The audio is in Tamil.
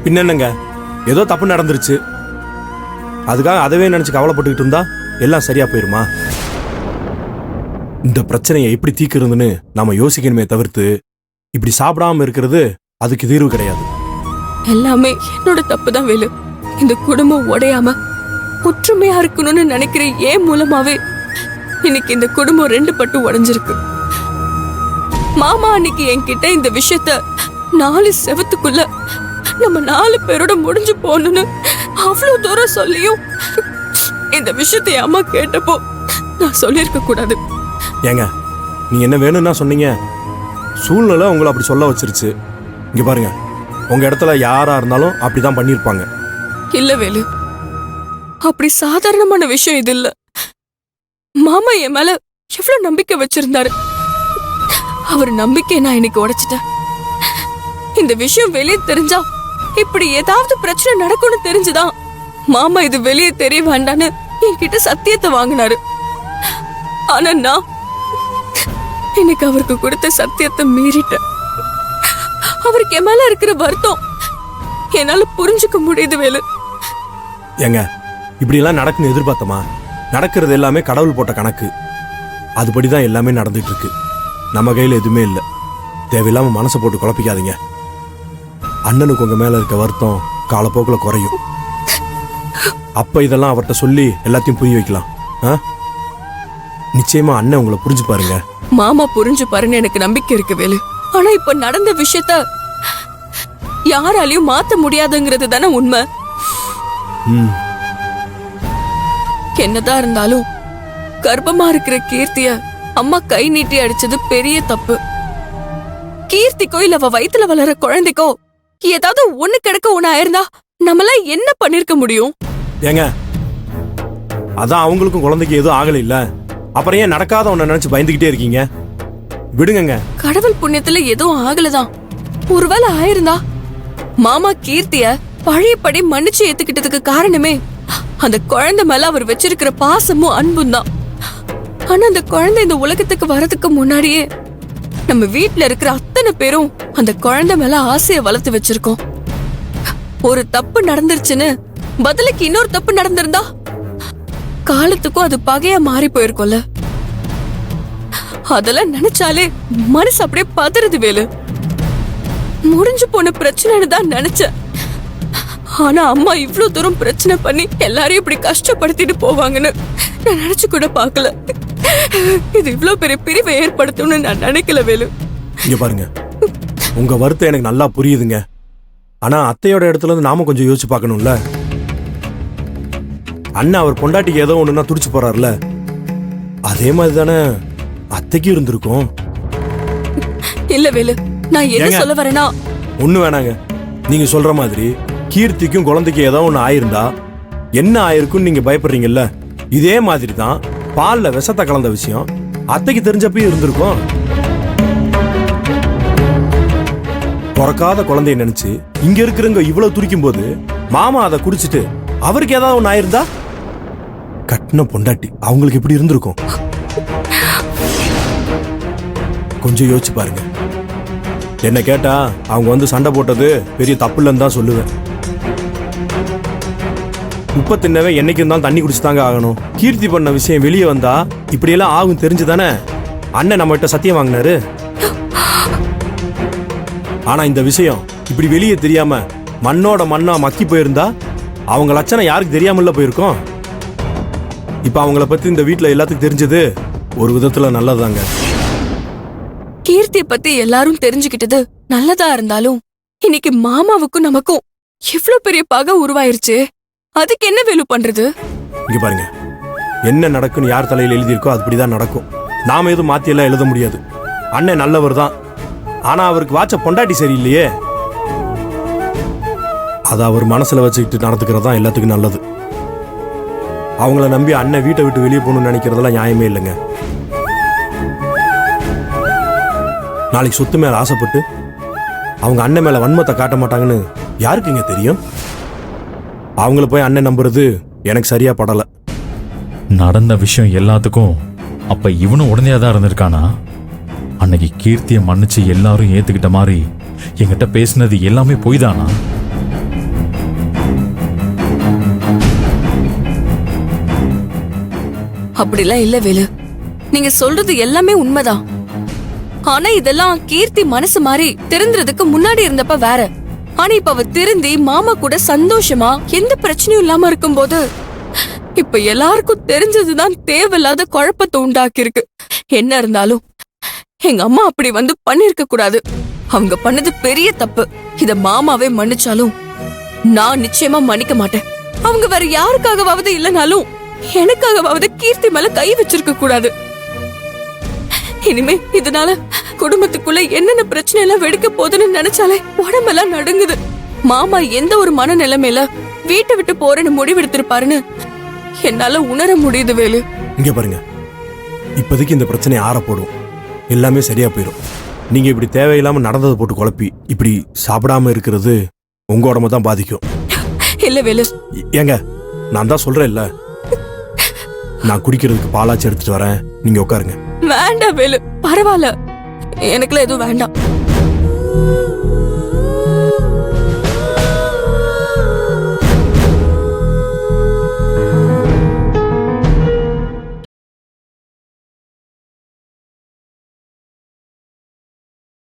பின்ன என்னங்க, ஏதோ தப்பு நடந்துருச்சு, அதுக்காக அதவே நினைச்சு கவலைப்பட்டுக்கிட்டு இருந்தா எல்லாம் சரியா போயிருமா? இந்த பிரச்சனையை எப்படி தீர்க்கிறதுன்னு நாம யோசிக்கணுமே தவிர்த்து இப்படி சாப்பிடாம இருக்கிறது அதுக்கு தீர்வு கிடையாது. எல்லாமே என்னோட தப்பு தான் வேலு. இந்த குடும்பம் உடையாம ஒற்றுமையா இருக்கணும்னு நினைக்கிற ஏன் மூலமாவே இன்னைக்கு இந்த குடும்பம் 2 பட்டு உடைஞ்சிருக்கு. மாமா அன்னைக்கு என்கிட்ட இந்த விஷயத்த 4 செவத்துக்குள்ள நம்ம 4 பேரோட முடிஞ்சு போகணும்னு அவ்வளவு தூரம் சொல்லியும் இந்த விஷயத்தை அம்மா கேட்டப்போ நான் சொல்லியிருக்க கூடாது. ஏங்க, நீங்க என்ன வேணும்னா சொன்னீங்க, சூழ்நிலை உங்களை அப்படி சொல்ல வச்சிருச்சு. இங்க பாருங்க, உங்க இடத்துல யாரா இருந்தாலும் அப்படிதான் பண்ணிருப்பாங்க. இல்ல வேலு, அப்படி சாதாரணமான விஷயம் இது இல்ல. மாமா என் மேல எவ்வளவு நம்பிக்கை வச்சிருந்தாரு. அவர் நம்பிக்கையை நான் இன்னைக்கு உடைச்சிட்டேன். இந்த விஷயம் வெளியே தெரிஞ்சா இப்படி ஏதாவது பிரச்சனை நடக்கும்னு தெரிஞ்சுதான் மாமா இது வெளியே தெரிய வேண்டான்னு என்கிட்ட சத்தியத்தை வாங்கினாரு. ஆனா நான் இன்னைக்கு அவருக்கு கொடுத்த சத்தியத்தை மீறிட்டேன். அவருக்கு என் மேல இருக்கிற வருத்தம் என்னால புரிஞ்சுக்க முடியுது வேலு. ஏங்க, இப்படி எல்லாம் நடக்குன்னு எதிர்பார்த்தமா? நடக்கிறது எல்லாமே கடவுள் போட்ட கணக்கு. அதுபடிதான் எல்லாமே நடந்துட்டு இருக்கு. நம்ம கையில எதுவுமே இல்லை. தேவையில்லாம மனசை போட்டு குழப்பிக்காதீங்க. அண்ணனுக்கு உங்க மேல இருக்க வருத்தம் காலப்போக்கில் குறையும். அப்ப இதெல்லாம் அவர்கிட்ட சொல்லி எல்லாத்தையும் புரிய வைக்கலாம். நிச்சயமா அண்ணன் உங்களை புரிஞ்சு பாருங்க. மாமா புரிஞ்சு பாருன்னு எனக்கு நம்பிக்கை இருக்கு வேலு. ஆனா இப்ப நடந்த விஷயத்த யாராலையும் மாத்த முடியாதுங்கிறது தானே உண்மை. என்னதான் இருந்தாலும் கர்ப்பமா இருக்கிற கீர்த்திய அம்மா கை நீட்டி அடிச்சது பெரிய தப்பு. கீர்த்திக்கோ இல்ல அவ வயித்துல வளர குழந்தைக்கோ ஏதாவது ஒண்ணு கிடக்க ஒண்ணு ஆயிருந்தா நம்மள என்ன பண்ணிருக்க முடியும்? ஏங்க, அதான் அவங்களுக்கும் குழந்தைக்கு எதுவும் ஆகல இல்ல, அப்புறம் ஏன் நடக்காத ஒண்ணு நினைச்சு பயந்துகிட்டே இருக்கீங்க? விடுங்க. கடவுள் புண்ணியத்துல எதுவும் ஆகலதான். ஒருவேளை ஆயிருந்தா மாமா கீர்த்திய பழையபடி மன்னிச்சு ஏத்துக்கிட்டதுக்கு காரணமே அந்த குழந்தை மேல அவர் வச்சிருக்கிற பாசமும் அன்பும் தான். ஆனா அந்த குழந்தை இந்த உலகத்துக்கு வரதுக்கு முன்னாடியே நம்ம வீட்டுல இருக்கிற அத்தனை பேரும் அந்த குழந்தை மேல ஆசைய வளர்த்து வச்சிருக்கோம். ஒரு தப்பு நடந்துருச்சுன்னு பதிலுக்கு இன்னொரு தப்பு நடந்திருந்தா காலத்துக்கும் அது பகையா மாறி போயிருக்கும்ல. அதெல்லாம் நினைச்சாலே மனசு அப்படியே பதறுது வேலு. முடிஞ்சு போன பிரச்சனைன்னு தான் நினைச்சேன். ஆனா அம்மா இவ்வளவு தூரம் பிரச்சனை பண்ணி எல்லாரையும் இப்படி கஷ்டப்படுத்திட்டு போவாங்கன்னு நான் நினைச்சு கூட பாக்கல. இது இவ்வளவு பெரிய பிரிவை ஏற்படுத்தும்னு நான் நினைக்கல வேலு. இங்க பாருங்க, உங்க வருத்தம் எனக்கு நல்லா புரியுதுங்க. ஆனா அத்தையோட இடத்துல இருந்து நாம கொஞ்சம் யோசிச்சு பார்க்கணும்ல. அண்ணன் அவர் பொண்டாட்டிக்கு ஏதோ ஒண்ணுன்னா துடிச்சு போறாருல, அதே மாதிரி தானே அத்தைக்கு இருந்திருக்கும். இல்ல வேலு, நான் என்ன சொல்ல வரேன்னா ஒண்ணு வேணாங்க. நீங்க சொல்ற மாதிரி கீர்த்திக்கும் குழந்தைக்கு ஏதோ ஒண்ணு ஆயிருந்தா என்ன ஆயிருக்குன்னு நீங்க பயப்படுறீங்கல்ல, இதே மாதிரி தான் பால்ல விஷத்தை கலந்த விஷயம் அத்தைக்கு தெரிஞ்சப்பயும் இருந்திருக்கும். பிறக்காத குழந்தைய நினைச்சு இங்க இருக்கிறவங்க இவ்வளவு துடிக்கும் போது மாமா அதை குடிச்சிட்டு அவருக்கு ஏதாவது ஒண்ணு ஆயிருந்தா கட்டின பொண்டாட்டி அவங்களுக்கு எப்படி இருந்திருக்கும்? கொஞ்சம் யோசிச்சு பாருங்க. என்ன கேட்டா அவங்க வந்து சண்டை போட்டது பெரிய தப்பு இல்லைன்னு தான் சொல்லுவேன். உப்ப தின்னவே என்னைக்கு இருந்தாலும் தண்ணி குடிச்சுதாங்க ஆகணும். கீர்த்தி பண்ண விஷயம் வெளியே வந்தா இப்படியெல்லாம் ஆகும் தெரிஞ்சுதானே அண்ணன் நம்ம கிட்ட சத்தியம் வாங்கினாரு. ஆனா இந்த விஷயம் இப்படி வெளியே தெரியாம மண்ணோட மண்ணா மக்கி போயிருந்தா அவங்க லட்சணம் யாருக்கு தெரியாமல போயிருக்கும். இப்ப அவங்கள பத்தி இந்த வீட்டுல எல்லாத்துக்கும் தெரிஞ்சது ஒரு விதத்துல நல்லதாங்க. கீர்த்திய பத்தி எல்லாரும் தெரிஞ்சுக்கிட்டது நல்லதா இருந்தாலும் இன்னைக்கு மாமாவுக்கும் நமக்கும் எவ்வளவு பெரிய பகை உருவாயிருச்சு. அதுக்கு என்ன வேலு பண்றது? இங்க பாருங்க, என்ன நடக்குன்னு யார் தலையில் எழுதியிருக்கோ அதுபடிதான் நடக்கும். நாம எதுவும் மாத்தி எல்லாம் எழுத முடியாது. அண்ணன் நல்லவர் தான், ஆனா அவருக்கு வாச்ச பொண்டாட்டி சரியில்லையே. அதை அவர் மனசுல வச்சுக்கிட்டு நடந்துக்கிறது தான் எல்லாத்துக்கும் நல்லது. அவங்கள நம்பி அண்ணன் வீட்டை விட்டு வெளியே போகணும்னு நினைக்கிறதெல்லாம் நியாயமே இல்லைங்க. நாளைக்கு சொத்து மேல ஆசைப்பட்டு அவங்க அண்ணன் மேல வன்மத்தை காட்ட மாட்டாங்கன்னு யாருக்குங்க தெரியும்? அவங்கள போய் அண்ணன் நம்புறது எனக்கு சரியா படல. நடந்த விஷயம் எல்லாத்துக்கும் அப்ப இவனும் உடனே தான் இருந்திருக்கானா? அன்னைக்கு கீர்த்தியை மன்னிச்சு எல்லாரும் ஏத்துக்கிட்ட மாதிரி என்கிட்ட பேசினது எல்லாமே பொய் தானா? அப்படிலாம் இல்ல வேலு. நீங்க சொல்றது எல்லாமே உண்மைதான். ஆனா இதெல்லாம் கீர்த்தி மனசு மாறி திருந்துறதுக்கு முன்னாடி இருந்தப்ப வேற. ஆனா இப்ப அவ திருந்தி மாமா கூட சந்தோஷமா எந்த பிரச்சனையும் இல்லாம இருக்கும்போது இப்ப எல்லாருக்கும் தெரிஞ்சதுதான் தேவையில்லாத குழப்பத்தை உண்டாக்கி இருக்கு. என்ன இருந்தாலும் எங்க அம்மா அப்படி வந்து பண்ணிருக்க கூடாது. அவங்க பண்ணது பெரிய தப்பு. இத மாமாவே மன்னிச்சாலும் நான் நிச்சயமா மன்னிக்க மாட்டேன். அவங்க வேற யாருக்காகவாவது இல்லைனாலும் எனக்காகவாவது கீர்த்தி மேல கை வச்சிருக்க கூடாது. இனிமே இதனால குடும்பத்துக்குள்ள என்னென்ன பிரச்சனை எல்லாம் வெடிக்க போகுதுன்னு நினைச்சாலே உடம்பெல்லாம் நடுங்குது. மாமா எந்த ஒரு மனநிலைமையில வீட்டை விட்டு போறேன்னு முடிவெடுத்திருப்பாருன்னு என்னால உணர முடியுது வேலு. இங்க பாருங்க, இப்போதைக்கு இந்த பிரச்சனையை ஆற போடும், எல்லாமே சரியா போயிடும். நீங்க இப்படி தேவையில்லாம நடந்ததை போட்டு குழப்பி இப்படி சாப்பிடாம இருக்கிறது உங்க உடம்ப தான் பாதிக்கும். இல்ல வேலு, ஏங்க நான் தான் சொல்றேன் இல்ல, நான் குடிக்கிறதுக்கு பாலாச்சு எடுத்துட்டு வரேன், நீங்க உட்காருங்க. வேண்டாம் வேலு, பரவாயில்ல, எனக்குலாம் எதுவும் வேண்டாம்.